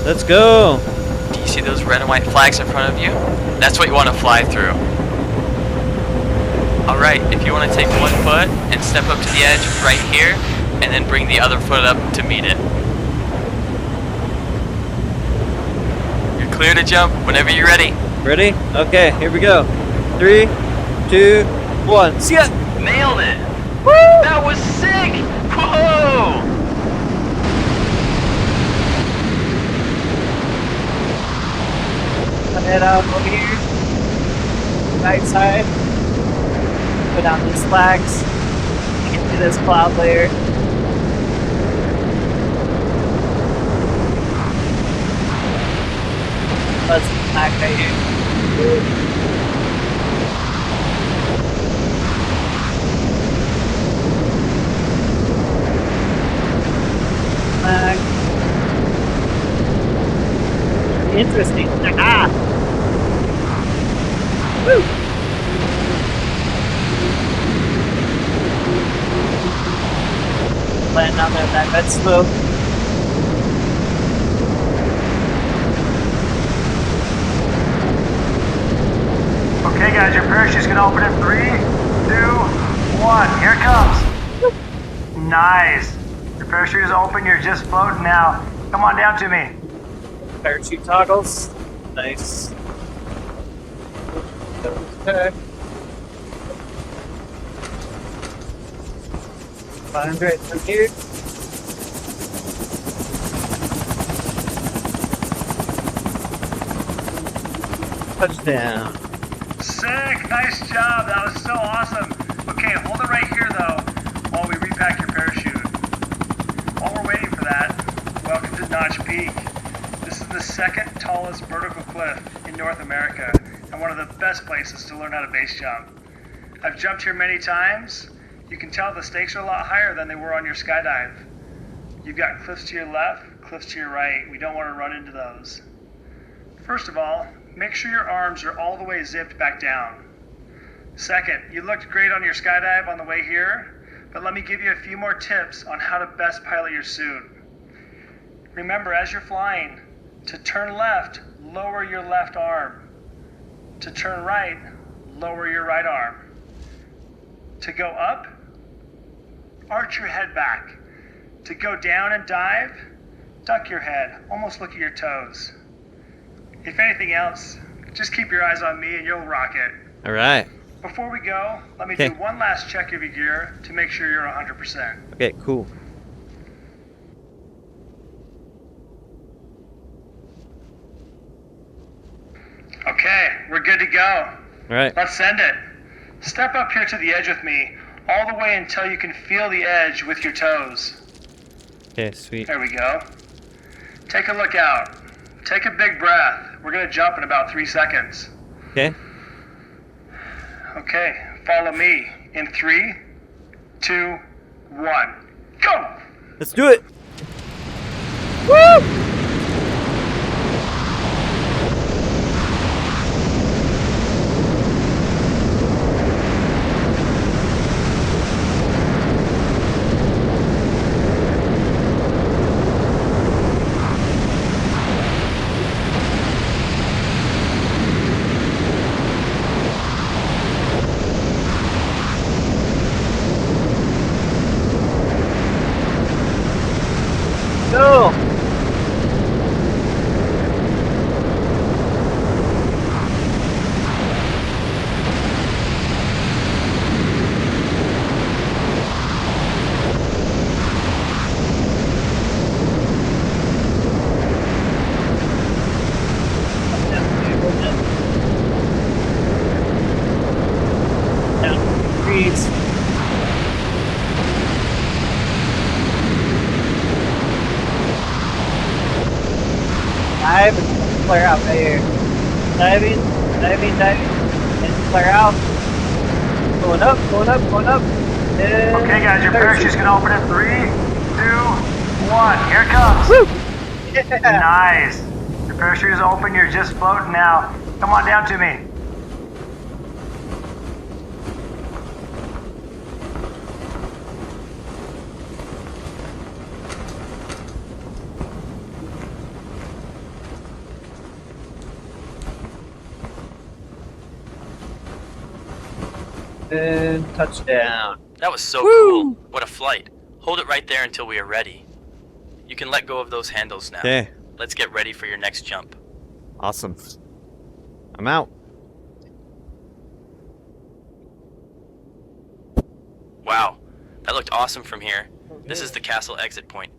Let's go. Do you see those red and white flags in front of you? That's what you want to fly through. Alright, if you want to take one foot and step up to the edge right here, and then bring the other foot up to meet it. You're clear to jump whenever you're ready. Ready? Okay, here we go. 3, 2, 1. See ya! Nailed it! Woo! That was sick! Whoa! Head out over here. Right side. Go down these flags. Get to this cloud layer. Let's flag right here. Flag. Interesting. Ah! Woo! Land down there, that red smoke. Okay, guys, your parachute's gonna open in 3, 2, 1. Here it comes. Nice. Your parachute is open. You're just floating now. Come on down to me. Parachute toggles. Nice. Okay. 500 from here. Touchdown. Sick. Nice job. That was so awesome. Okay, hold it right here, though, while we repack your parachute. While we're waiting for that, welcome to Notch Peak. This is the second tallest vertical cliff in North America and one of the best places to learn how to base jump. I've jumped here many times. You can tell the stakes are a lot higher than they were on your skydive. You've got cliffs to your left, cliffs to your right. We don't want to run into those. First of all, make sure your arms are all the way zipped back down. Second, you looked great on your skydive on the way here, but let me give you a few more tips on how to best pilot your suit. Remember, as you're flying, to turn left, lower your left arm. To turn right, lower your right arm. To go up, arch your head back. To go down and dive, duck your head, almost look at your toes. If anything else, just keep your eyes on me and you'll rock it. All right. Before we go, let me do one last check of your gear to make sure you're 100%. Okay, cool. Okay, we're good to go. All right. Let's send it. Step up here to the edge with me, all the way until you can feel the edge with your toes. Okay, sweet. There we go. Take a look out. Take a big breath. We're going to jump in about 3 seconds. Okay. Okay, follow me in 3, 2, 1. Go! Let's do it. Woo! Go! Down, breeze. Dive and flare out right here. Diving, diving, diving, and flare out. Going up, going up, going up. And Okay, guys, your parachute's going to open in 3, 2, 1. Here it comes. Woo! Yeah. Nice. Your parachute is open. You're just floating now. Come on down to me. And touchdown. That was so cool. What a flight. Hold it right there until we are ready. You can let go of those handles now. Okay. Let's get ready for your next jump. Awesome. I'm out. Wow, that looked awesome from here. This is the castle exit point.